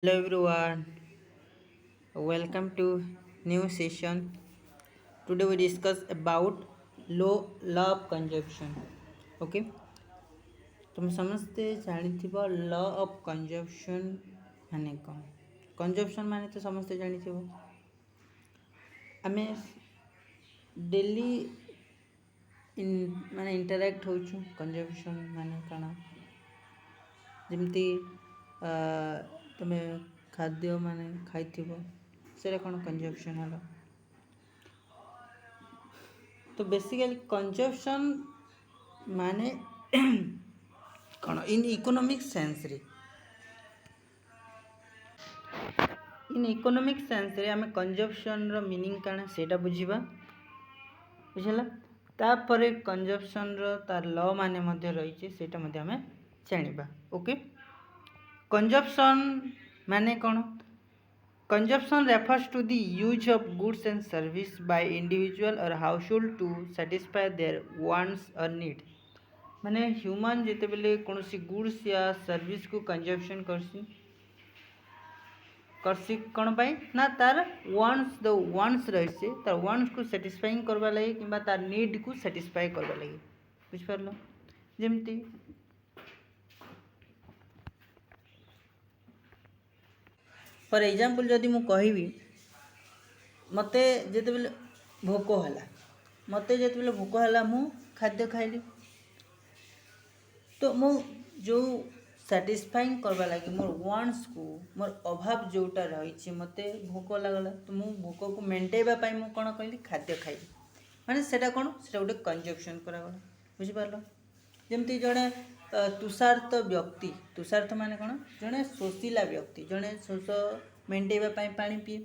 Hello everyone, welcome to new session. Today we discuss about law of consumption. Okay, तुम समझते जानिथिबो law of consumption माने कौन? consumption माने तो समझते जानिथिबो आमे डेली माने इंटरैक्ट होछु consumption माने कण ଯେମିତି ତୁମେ ଖାଦ୍ୟ ମାନେ ଖାଇଥିବ ସେଇଟା କ'ଣ କନଜମ୍ପସନ୍ ହେଲା। ତ ବେସିକାଲି କନଜମ୍ପସନ୍ ମାନେ କ'ଣ ଇନ୍ ଇକୋନୋମିକ୍ ସେନ୍ସରେ ଆମେ କନଜମ୍ପସନ୍ର ମିନିଂ କ'ଣ ସେଇଟା ବୁଝିବା ବୁଝିଲା। ତାପରେ କନଜମ୍ପସନ୍ର ତାର ଲ ମାନେ ମଧ୍ୟ ରହିଛି ସେଇଟା ମଧ୍ୟ ଆମେ ଜାଣିବା। ଓକେ, consumption माने कौन? Consumption refers to the use of goods and service by individual or household to satisfy their wants or need। माने ह्यूमन जिते बेले कौन सी गुड्स या सर्विस को कंजम्पशन करसी कौन पाई ना तार वांट्स रही से तार वांट्स को सेटिस्फाइंग करवा लगे कि तार नीड को सेटिस्फाई करवा लगे बुझ पारलो। जेमती फॉर एग्जांपल जदि मु कहबी मते जेते बेले भोक होला मते जेते बेले भोक होला मु खाद्य खाइली तो मु जो सैटिस्फाइंग करवा लगी मोर वांट्स को मोर अभाव जोटा रही मते भोक लगला तो मु भोक को मेंटेबा पाई मु कोन कहली खाद्य खाइली माने सेटा कोन सेटा गोटे कंजम्पशन करागला बुझी पारलो। जेमती जड़े तुषार्थ व्यक्ति तुषार्थ माने कौन जड़े शोषिला व्यक्ति जड़े शोष मेंटेबा पानी पीए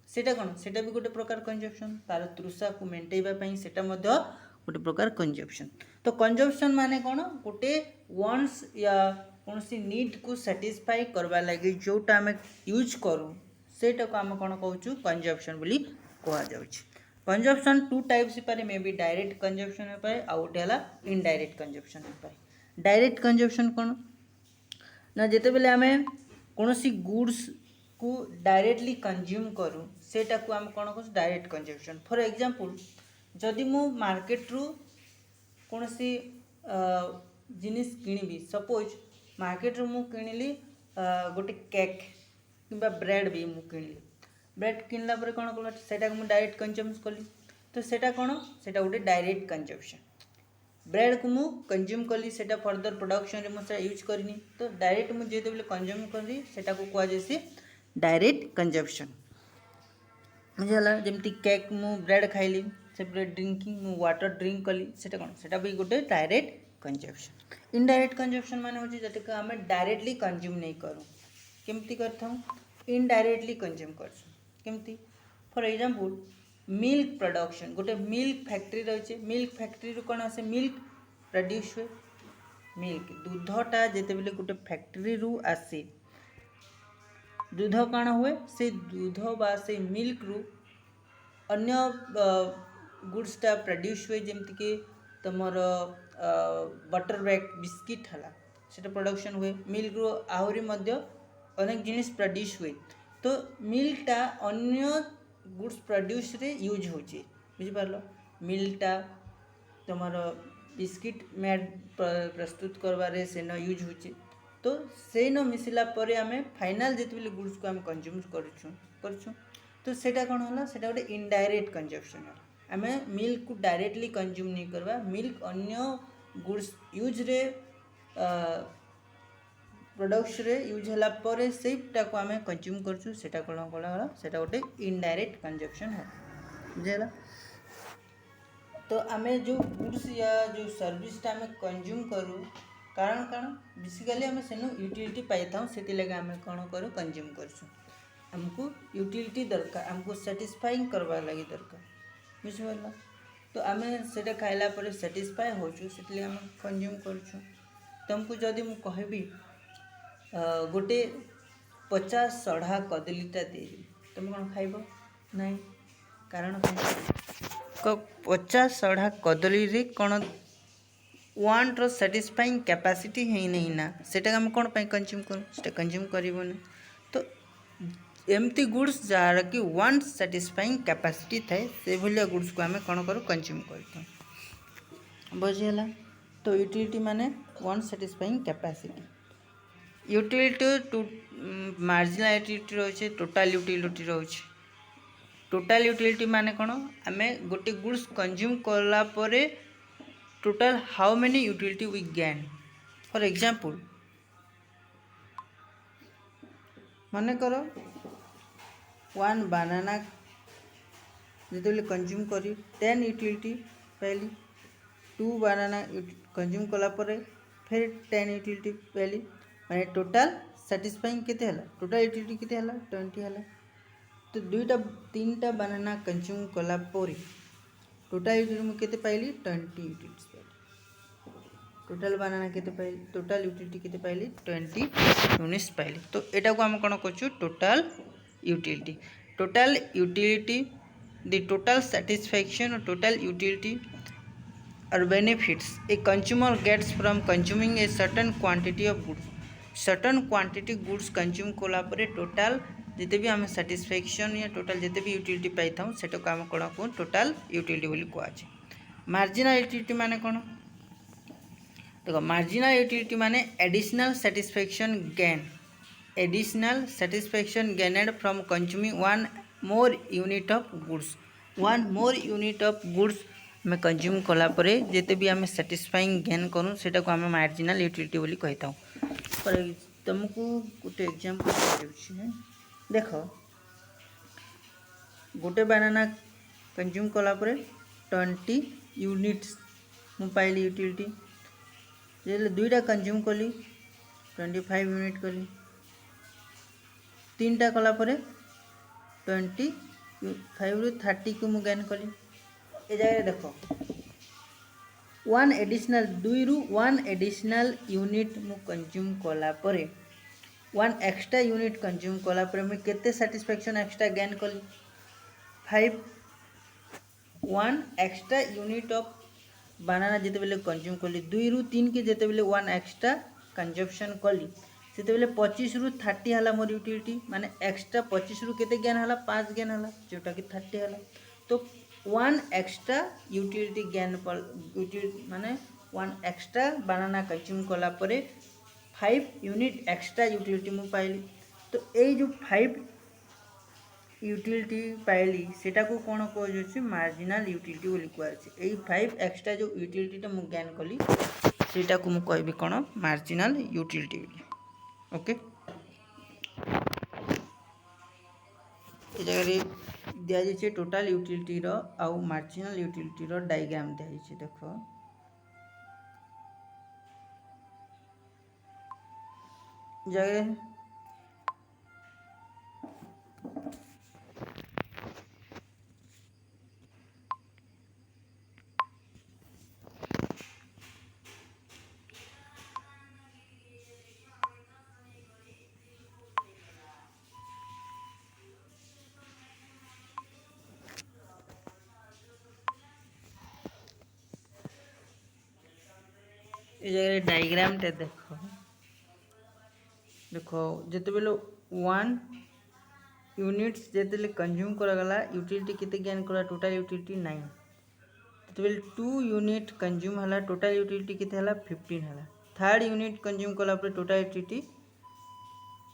सेटा कौन सेटा भी गोटे प्रकार कंजम्पशन तार तृषा को मेंटेबा सेटा मध्य गोटे प्रकार कंजम्पशन। तो कंजम्पशन माने कौन गोटे वांट्स या कौन सी नीड को सैटिस्फाई करवा लगी जोटा आम यूज करूँ सेटा को आम कौन कहूँ कंजम्पशन बोली कह जाउछि। कंजम्पशन टू टाइप्स पारे मे बी डायरेक्ट कंजम्पशन हो पाए आउ गोटे है इनडायरेक्ट कंजम्पशन हो पाए। डायरेक्ट कंजम्पशन कौन ना जिते बेले आम कौन सी गुड्स को डायरेक्टली कंज्यूम करूँ सेटा को आम कौन कहूँ डायरेक्ट कंजम्पशन। फॉर एग्जांपल जदि मु मार्केट रू कौन सी जिनिस किनिबी सपोज मार्केट रू मु किनिली गोटे केक किंबा ब्रेड भी मु किनिली ब्रेड किनला पर कौन कला सेटा को मु डायरेक्ट कंज्यूम कली तो सेटा कौन सेटा गोटे डायरेक्ट कंजम्पशन। ब्रेड को मु कंज्यूम कली सेटा फर्दर प्रोडक्शन रे मु से यूज करनी तो डायरेक्ट मु जेते बेले कंज्यूम करी सेटा को कह जेसी डायरेक्ट कंजम्पशन बुझला। जेमती केक मु ब्रेड खाइली से ब्रेड ड्रिंकिंग मु वाटर ड्रिंक कली सेटा कौन सेटा भी गोटे डायरेक्ट कंजम्पशन। इनडायरेक्ट कंजम्पशन माने होची जते आमे डायरेक्टली कंज्यूम नहीं करू केमती करथौ इनडायरेक्टली कंज्यूम करछु केमती। फॉर एग्जांपल मिल्क प्रोडक्शन गोटे मिल्क फैक्ट्री रही मिल्क फैक्ट्री रू कौन आसे मिल्क प्रोड्यूस हुए मिल्क दूधटा जिते बेले गोटे फैक्ट्री रू आसे दूध कौन हुए से दूध बा से मिल्क रू अन्य गुड्सटा प्रोड्यूस हुए जमती कि तुमर बटर बैग बिस्किट है से प्रोडक्शन हुए मिल्क रू आहरी अनेक जिनिस प्रोड्यूस हुए तो मिल्कटा अन्य गुड्स प्रोड्यूस रे यूज होची बुझिपारल। मिल्कटा तुमर बिस्किट मेड प्रस्तुत करबारे से न यूज होची तो से न मिसला परे आमे फाइनल जेते गुड्स को आम कंज्यूम करछु तो सेटा कौन होला सेटा गोटे इनडायरेक्ट कंजम्पशन है। आमे मिल्क को डायरेक्टली कंज्यूम नहीं करवा मिल्क अन्य गुड्स यूज रे प्रोडक्ट्स रे यूज होला परे सेटा को आमे कंज्यूम करछु सेटा कोन कोला सेटा गोटे इनडायरेक्ट कंजम्पशन है बुझला। तो आमे जो गुड्स या जो सर्विस टा आमे कंज्यूम करू कारण बेसिकली आमे सेनो यूटिलिटी पाई थाउ सेति लगे आमे कोन करू कंज्यूम करछु हमको यूटिलिटी दरकार हमको सैटिस्फाइंग करवा लगी दरकार बुझला। तो आमे सेटा खाइला परे सैटिस्फाई होछु सेति लगे आमे कंज्यूम करछु। तुमको जदि मु कहबी गोटे 50 सढ़ा कदलीटा दे तुम कौन खाइब नहीं कारण 50 सढ़ा कदली रे कौन वांट रो सैटिस्फाइंग कैपेसिटी है नहीं ना सेटा हम कौन पाई कंज्यूम करूँ सेटा कंज्यूम करबो ना। तो एमती गुड्स जार कि वन साटिस्फाइंग कैपेसिटी थाए से भलिया गुड्स को आम कौन करूँ कंज्यूम कर बुझीगला। तो यूटिलिटी माने want satisfying capacity. Utility two marginal utility रोचे टोटाल यूटिलिटी रोचे। टोटाल यूटिलिटी माने कौन आम गोटे गुड्स कंज्यूम कला परे total how many utility we gain. For example मन कर वन बनाना जिते कंज्यूम करी 10 यूटिलिटी पाइली। 2 बनाना कंज्यूम कला परे फिर 10 यूटिलिटी पाइली माने टोटाल साटिस्फाइंग केते हला टोटाल यूटिलिटी केते हला 20 हला। तो दुईटा 3टा बनाना कंज्यूम कला परे टोटाल यूटिलिटी मु केते पाइली 20 यूटिलिटी पाइली। टोटाल बनाना केते पाइली टोटाल यूटिलिटी केते पाइली 20 यूनिट्स पाइली। तो एटा को हम कोन कहछु total utility. Total utility the total satisfaction or total utility or benefits a consumer gets from consuming a certain quantity of goods। certain quantity goods consume कला परे टोटाल जिते भी आम satisfaction या टोटाल जिते भी यूटिलिटी पाई था सेटा को आम कोन को टोटाल यूटिलिटी बोली कहछे। मार्जिनल यूटिलिटी माने कोन देखो मार्जिनल यूटिलिटी माने additional satisfaction gain। Additional satisfaction gained from consuming one more unit of goods। One more unit of goods में कंज्यूम कला परे जेते भी आम सैटिस्फाइंग गेन करूँ सेटा को आम मार्जिनल यूटिलिटी बोली कही था। पर तुमको गोटे एग्जांपल देख गोटे बनाना कंज्यूम कला परे 20 यूनिट्स मु पाइली यूटिलिटी। जे दुईटा कंज्यूम कली 25 यूनिट कली। 3टा कला परे 25 रू 30 को मुझे गेन कली। ए जगह देखो वन एडिशनल 2 रू 1 एडिशनल यूनिट मु कंज्यूम कला परे 1 एक्स्ट्रा यूनिट कंज्यूम कला परे मैं केते सैटिस्फैक्शन एक्स्ट्रा गेन कली 5। 1 एक्स्ट्रा यूनिट ऑफ बनाना जिते बेले कंज्यूम कली 2 रू 3 के जिते बेले 1 एक्स्ट्रा कंजप्शन कली से 25 रू 30 हला मोर यूटिलिटी माने एक्स्ट्रा 25 रू केते गेन हला 5 गेन हला जोटा कि 30 हला। तो 1 एक्स्ट्रा यूटिलिटी गेन यूटिलिटी माने 1 एक्स्ट्रा बनाना कंज्यूम कला परे 5 यूनिट एक्स्ट्रा यूटिलिटी मु पाइली। तो ए जो 5 यूटिलिटी पाइली सेटा को कोन कहजोछि मार्जिनल यूटिलिटी बोली कहछि। ए 5 एक्स्ट्रा जो यूटिलिटी टा मु गेन कली सेटा को मु कहबी कोन मार्जिनल यूटिलिटी बोली। ओके ये जगह दिया जाइए टोटाल यूटिलिटी रो आउ मार्जिनल यूटिलिटी रो डायग्राम दिया जाइए। देखो जगह ये जगह डायग्राम टे देखो देखो जिते बेले 1 यूनिट्स जिते कंज्यूम करागला यूटिलिटी केते गेन करा टोटल यूटिलिटी 9। जिते बेले 2 यूनिट कंज्यूम हला टोटल यूटिलिटी केते हला 15 हला। थर्ड यूनिट कंज्यूम कला पर टोटल यूटिलिटी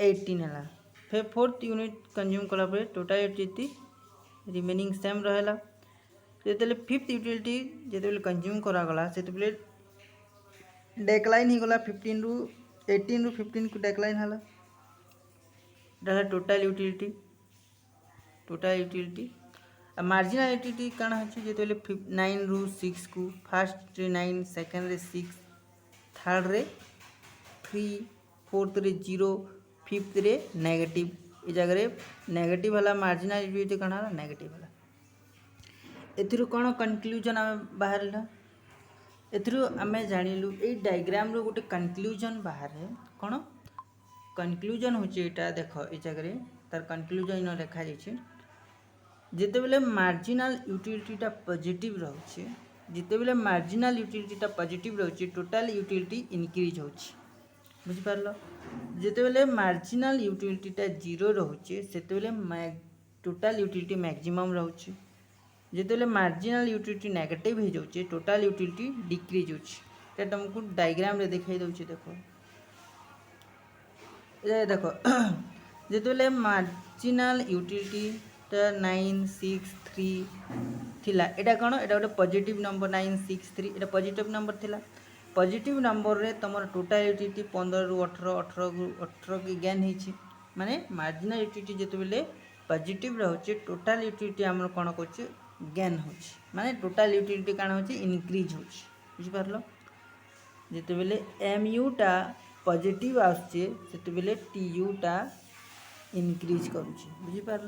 18 हला। फिर फोर्थ यूनिट कंज्यूम कला पर टोटल यूटिलिटी रिमेनिंग सेम रहला। जिते फिफ्थ यूटिलिटी जिते कंज्यूम करागला से डेक्लाइन ही गला 15 रू 18 रू 15 को डेक्लाइन हला डाला टोटल यूटिलिटी मार्जिनल यूटिलिटी काना अछि जेते 9 रू 6 को फर्स्ट रे 9 सेकंड रे 6 थर्ड रे 3 फोर्थ रे 0 फिफ्थ रे नेगेटिव। ए जगह रे नेगेटिव हला मार्जिनल यूटिलिटी काना हला नेगेटिव हला। एथिरु कोन कंक्लूजन बाहरला एथिरु आमे जानिलु ए डायग्राम रो गोटे कंक्लूजन बाहर है कोन कंक्लूजन होचे एटा देखो ए जगह रे तार कंक्लूजन न लिखा जाइछे जेते बेले मार्जिनल यूटिलिटी टा पॉजिटिव रहउछे जेते बेले मार्जिनल यूटिलिटी टा पॉजिटिव रहउछे टोटल यूटिलिटी इंक्रीज होउछे बुझिपार जितेबले मार्जिनाल यूटिलिटीटा जीरो रोचे से टोटाल यूटिलिटी मैक्सिमम रोचे जितेबले मार्जिनाल यूटिलिटी नेगेटिव हो जाऊे टोटाल यूटिलिटी डिक्रीज होता तुमको डायग्राम रे दिखाई दूसरी देखो ये देखो जितेबले मार्जिनाल यूटिलिटीटा 963 थिला एटा कौन एटा गोटे पॉजिटिव नंबर 963 एटा पॉजिटिव नंबर थिला पॉजिटिव नंबर रे तुम टोटाल यूटिलिटी 15 रु 18 की गेन होती माने मार्जिनाल यूटिलिटी जितेबले पॉजिटिव रोचे टोटाल यूटिलिटी आम कौन कर गेन हो माने टोटाल यूटिलिटी कौन हो इनक्रीज हो बुझिपार जितेबले एम यूटा पॉजिटिव आसचे से टी यूटा इनक्रीज करुच्ची बुझिपार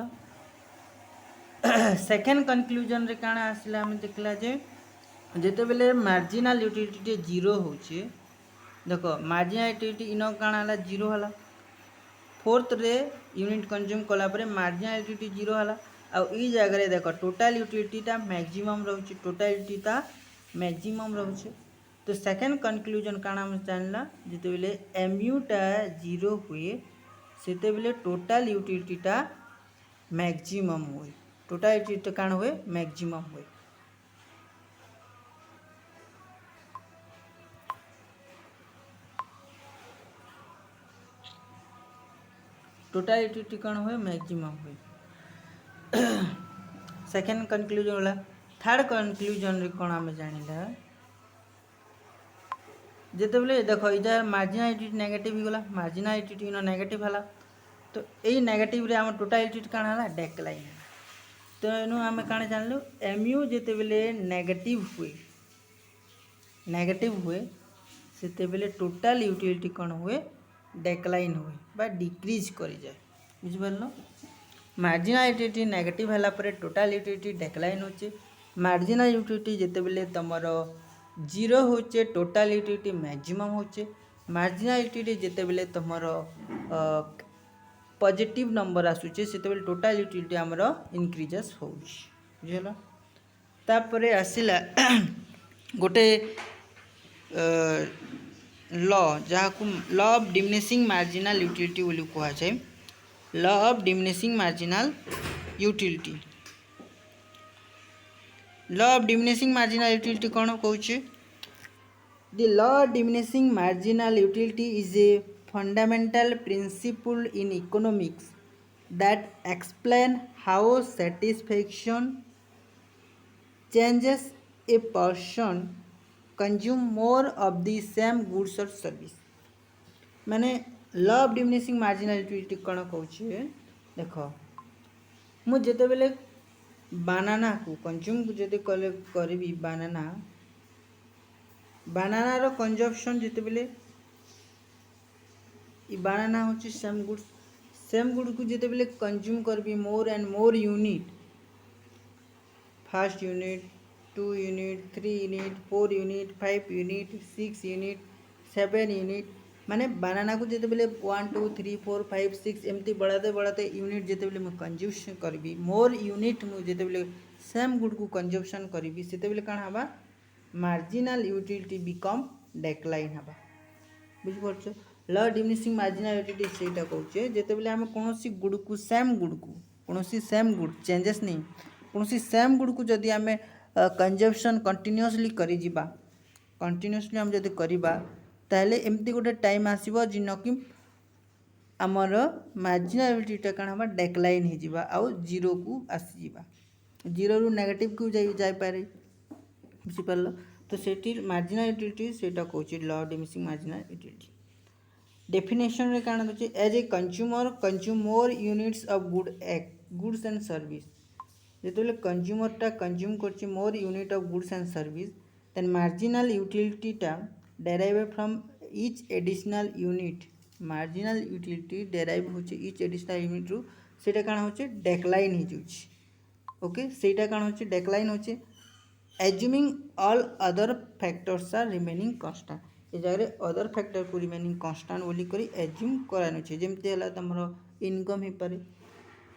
सेकेंड कनक्लूजन रे काଣା आसला हम देखला जे जितेबले मार्जिनाल यूटिलिटी जीरो होचे देखो मार्जिनाल यूटिलिटी इन काଣା हला जीरो हला फोर्थ रे यूनिट कंज्यूम कला परे मार्जिनाल यूटिलिटी जीरो हला आ ई जगह देखो टोटाल यूटिलिटीटा मैक्सिमम रोचे टोटाल यूटिलिटीटा मैक्सिमम रोचे तो सेकेंड कनक्लूजन काଣା हम जानला जितेबले एमयूटा जीरो हुए सेतेबले टोटाल यूटिलिटीटा मैक्सिमम हुए टोटाल यूटिलिटी काण हुए मैक्सिमम हुए टोटाल यूटिलिटी कौन हुए मैक्सिमम हुए सेकेंड कनक्लूजन वाला थर्ड कनक्लूजन रे कौन आम जानिला जितेबले देखो इधर मार्जिनाल यूटिलिटी नेगेटिव ही गला मार्जिनाल यूटिलिटी इन नेगेटिव हला तो यही नेगेटिव रे आम टोटाल यूटिलिटी काण हला डेक्लाइन तो एनु आम काण जानलु एमयू जितेबले नेगेटिव हुए सेतेबले टोटाल यूटिलिटी कौन हुए डेक्लाइन हुए बा डिक्रीज करी जाए बुझिपारल मार्जिनाल यूटिलिटी नेगेटिव हला परे टोटाल यूटिलिटी डेक्लाइन होचे मार्जिनाल यूटिलिटी जितेबले तमर जीरो होचे टोटाल यूटिलिटी मैक्सिमम होचे मार्जिनाल यूटिलिटी जितेबले तमर पॉजिटिव नंबर आसुचे सेतेबले टोटाल यूटिलिटी हमर इनक्रीजेस होउछ बुझिला तापरे आसिला गोटे लॉ जहाँ law of diminishing marginal utility बोली कह जाए law of diminishing marginal utility law of diminishing marginal utility कौन कहूँ the law of diminishing marginal utility is a fundamental principle in economics that explain how satisfaction changes a person consume more of the same goods or service माने law of diminishing marginal utility कौन कहूँ देख मु जितेबले बानाना को consume जदि करी बानाना रो consumption जितेबले बानाना हूँ same good को जितेबले कंज्यूम करबी more and more unit first unit 2 unit 3 unit 4 unit 5 unit 6 unit 7 unit माने बानाना को जितेबले 1 2 3 4 5 6 एमती बढ़ाते यूनिट जितेबले मु कंज्यूम करबी मोर यूनिट मु जितेबले सेम गुड को कंजप्शन करबी सेतेबले काण हबा मार्जिनाल यूटिलिटी बिकम डेक्लाइन हबा बुझ परछो लॉ डिमिनिशिंग मार्जिनाल यूटिलिटी सेटा कहूचे जितेबले आम कोनोसी गुड को कोनोसी सेम गुड चेंजेस नहीं कोनोसी सेम गुड को जदि आम कंजप्शन कंटिन्यूअसली करी जिबा कंटिन्यूअसली हम जदि करिबा ताहले एमती गोटे टाइम आसीबो जिन कि आमर मार्जिनाल यूटिलिटी काण हबा डेक्लाइन हो जिबा आउ जीरो को आसी जिबा जीरो रु नेगेटिव को जाई पारे बुझिपारल तो सेठी मार्जिनाल यूटिलिटी सेटा कहूचे law diminishing marginal utility definition रे काण होचे as a consumer consume more units of goods and service जेतेबेले कंज्यूमरटा कंज्यूम करछि more unit of goods and service then marginal यूटिलिटीटा derive from each additional unit marginal utility derive होचे each additional unit रु सेटा काण होचे डेक्लाइन हो जाउछि ओके सेटा काण होचे डेक्लाइन होचे assuming all other factors are remaining constant ये जगह अदर फैक्टर को रिमेनिंग कांस्टेंट बोली करी एज्यूम करानो छे जेमते हला तमरो इनकम ही पारे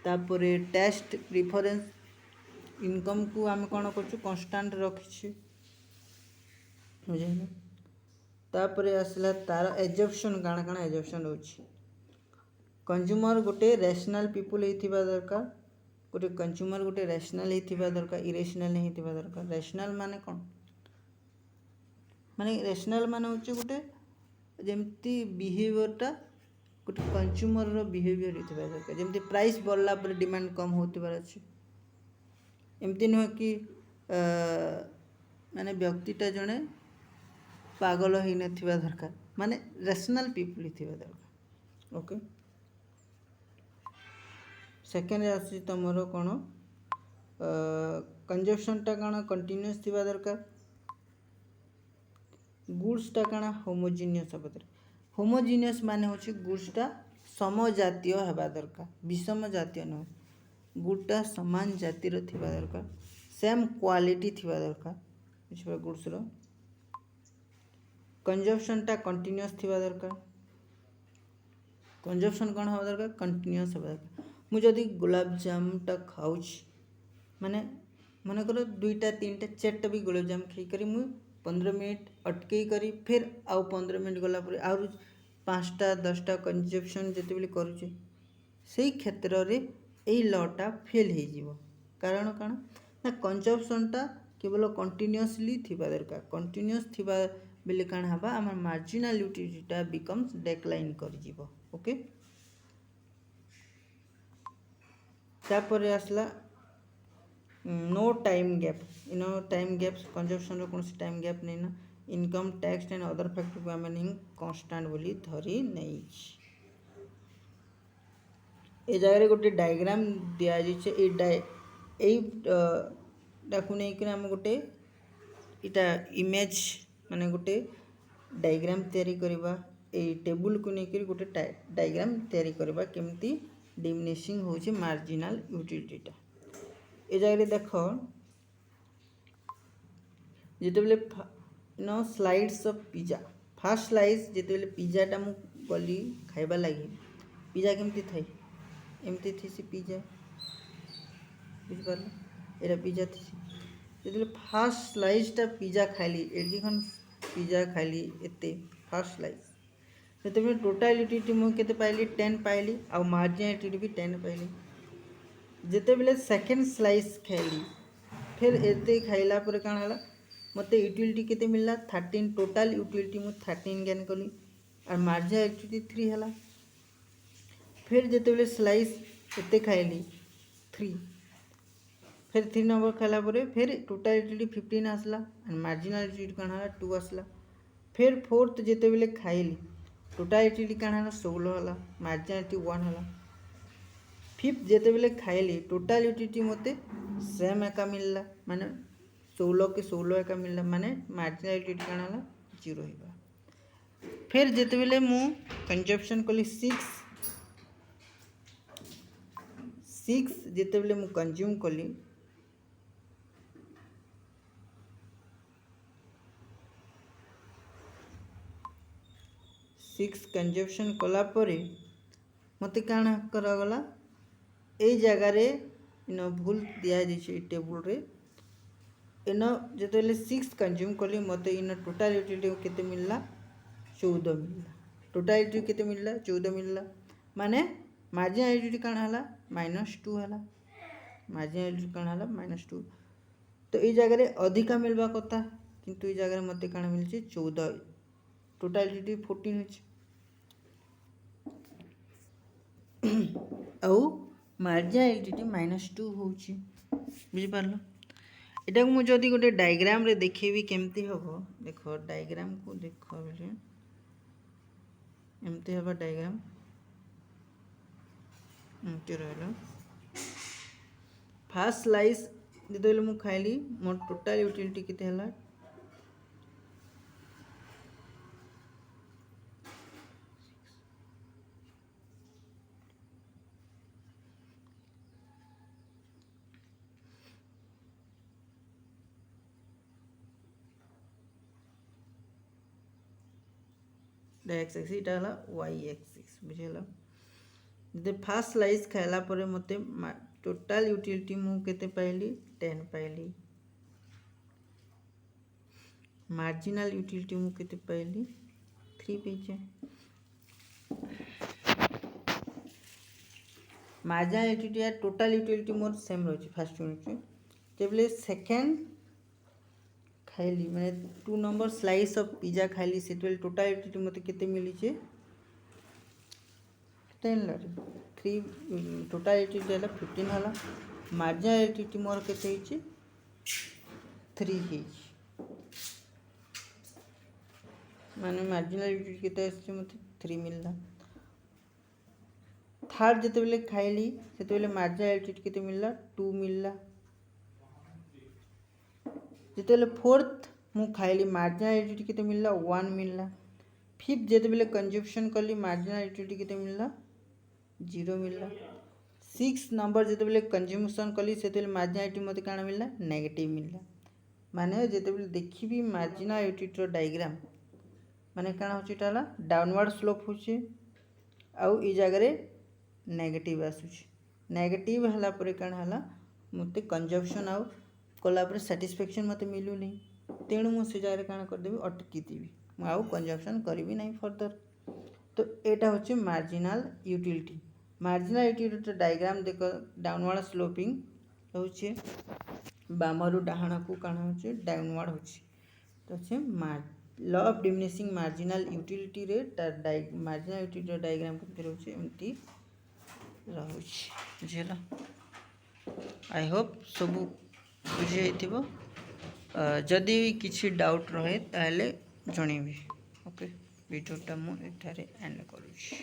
तापरे टेस्ट प्रेफरेंस इनकम को आम कौन कर कांस्टेंट रखी बुझे तापर आसला तार एजप्शन काଣା काଣା एजप्शन होची कंज्यूमर गोटे रैशनल पीपुल होइथिबा दरकार गोटे कंज्यूमर गोटे रैशनल होइथिबा दरकार इरेशनल नहीं होइथिबा दरकार रैशनल माने कोन माने रैशनल माने होची गोटे जेमती बिहेवियरटा गोटे कंज्यूमर रो बिहेवियर होइथिबा दरकार जेमती प्राइस बढ़ला पर डिमांड कम होतिबार अछि एमती नुह कि माने व्यक्तिटा जणे पागल होई नथिबा दरकार माने रैशनल पीपुल होइथिबा दरकार ओके सेकेंड आसी तमरो कोन कंजप्शनटा काଣା कंटिन्यूअस थिबा दरकार गुड्सटा काଣା होमोजिनियस हबा दरकार होमोजिनियस माने होची गुड्सटा समजातीय हबा दरकार विषम जातीय न गुड्सटा समान जातिर थिबा दरकार सेम क्वालिटी थिबा दरकार बुझिबा गुड्स रो कंजप्शनटा कंटिन्यूअस थिबा दरकार कंजप्शन कोन हबा दरकार कंटिन्यूअस हबा दरकार मु जदी गुलाब जामुनटा खाउछ माने मन करो दुईटा तीनटा चारटा भी गुलाब जामुन खाई करी मु 15 मिनट अटके करी फिर आउ 15 मिनट गला पर आउ 5टा 10टा कंजप्शन जते बेले करूचे सेही क्षेत्र रे एई लॉटा फेल हे जीवो कारण काना ना कंजप्शनटा केवल कंटिन्यूअसली थिबा दरकार कंटिन्यूअस थिबा बेले काना हबा हमर मार्जिनल यूटिलिटीटा बिकम्स डिक्लाइन कर जीवो ओके तापर आसला no time gap in time gaps consumption रो कोन टाइम गैप नै ना income tax and other factor remaining constant बोली धरी नै ए जगह गोटे डायग्राम दिया जे ए डाकू नै कि हम गोटे इटा इमेज माने गोटे डायग्राम तयारी करबा ए टेबल को नै कि गोटे डायग्राम तयारी करबा केमती डिमिनिशिंग होची मार्जिनल यूटिलिटीटा ए जगह देखो जेते बेले no slides of pizza first slice जेते बेले पिज्जाटा मु गली खाइबा लागि पिज्जा केमती थाई एमती थी सी पिज्जा बुझ पारलो एरा पिज्जा थी जेते बेले फर्स्ट स्लाइसटा पिज्जा खाइली एडी खन पिज्जा खाइली एते फर्स्ट स्लाइस जेते बेले टोटल यूटिलिटी मु केते पाइली 10 पाइली आ मार्जिनल यूटिलिटी भी 10 पाइली जेते बेले सेकंड स्लाइस खाइली फिर एते खाइला पर काण हला मते यूटिलिटी केते मिलला 13 टोटल यूटिलिटी मु 13 गेन कली और मार्जिनल यूटिलिटी 3 हला फिर जेते बेले स्लाइस एते खाइली 3 फिर 3 नंबर खाइला पर फिर टोटल यूटिलिटी 15 आसला और मार्जिनल यूटिलिटी काण हला 2 आसला फिर फोर्थ जेते बेले खाइली टोटल यूटिलिटी काण हला 16 हला मार्जिनल यूटिलिटी 1 हला फिफ्थ जेते बेले खाइली टोटल यूटिलिटी मते सेम एका मिलला माने 16 के 16 एका मिलला माने मार्जिनल यूटिलिटी काना हला 0 हिबा फिर जेते बेले मु कंजप्शन कली 6 जेते बेले मु कंज्यूम कली सिक्स कंजप्शन कला परे मते काना करा गला ए जगह रे इन भूल दिया जाइए टेबल रे इन जो 6 कंज्यूम कली मत इन टोटल यूटिलिटी केते मिलला 14 मिलला टोटल यूटिलिटी केते मिलला 14 मिलला माने मार्जिनल यूटिलिटी काण हला -2 हला मार्जिनल यूटिलिटी काण हला -2 तो ए जगह रे अधिका मिलबा कथा किंतु ए जगह रे मते काण मिलची 14 टोटल यूटिलिटी 14 होची आउ मार्जिनल यूटिलिटी -2 होची बुझी पारलो एटा को जदी गोटे डायग्राम रे देखेबी केमती हबो देखो डायग्राम को देखो बेले एमती हबा डायग्राम एमती रहलो फर्स्ट स्लाइस जदोले मु खाइली मोर टोटल यूटिलिटी केते हला एक्स एक्सिस इटा हला वाई एक्सिस बुझेला जे फर्स्ट स्लाइस खाइला परे मते टोटल यूटिलिटी मु केते पाइली 10 पाइली मार्जिनाल यूटिलिटी मु केते पाइली 3 पेजे मार्जिनाल यूटिलिटी या टोटल यूटिलिटी मोर सेम रही फर्स्ट यूनिट तेबले सेकेंड खाइली मैंने 2 नंबर स्लाइस ऑफ पिज्जा खाइली से टोटल यूटिलिटी मते केते मिली छे 10 ला 3 टोटल यूटिलिटी है 15 हला मार्जिनल यूटिलिटी मोर केते हिची 3 हिची माने मार्जिनल यूटिलिटी केते आछे मते 3 मिलला थर्ड जते बेले खाइली सेते बेले मार्जिनल यूटिलिटी केते मिलला 2 मिलला जते बेले फोर्थ मु खाइली मार्जिनल यूटिलिटी केते मिलला 1 मिलला फिफ्थ जते बेले कंजम्पशन करली मार्जिनल यूटिलिटी केते मिलला 0 मिलला 6 नंबर जते बेले कंजम्पशन कली सेते बेले मार्जिनल यूटिलिटी मते काना मिलला नेगेटिव मिलला माने जते बेले देखिबी मार्जिनल यूटिलिटी डायग्राम माने काना होची ताला डाउनवर्ड स्लोप होची आउ ई जगह नेगेटिव आसुची नेगेटिव हला परे काना हला मते कंजम्पशन आउ कला पर सैटिस्फैक्शन मते मिलू नहीं तेणु मु से जगह काना कर देबी अटकी देबी मु आउ कंजम्पशन करबी नहीं फर्दर तो एटा होची मार्जिनल यूटिलिटी डायग्राम देखो डाउनवर्ड स्लोपिंग होची बामरु डाहाना को काना होची डाउनवर्ड होची तो छे law of diminishing marginal utility रे मार्जिनल यूटिलिटी डायग्राम के होची एमती रहुची जेला आई होप सब बुझे थिबो जदि किसी डाउट रहे ताले जणेबी ओके वीडियोटा मु एठारे एंड करूची।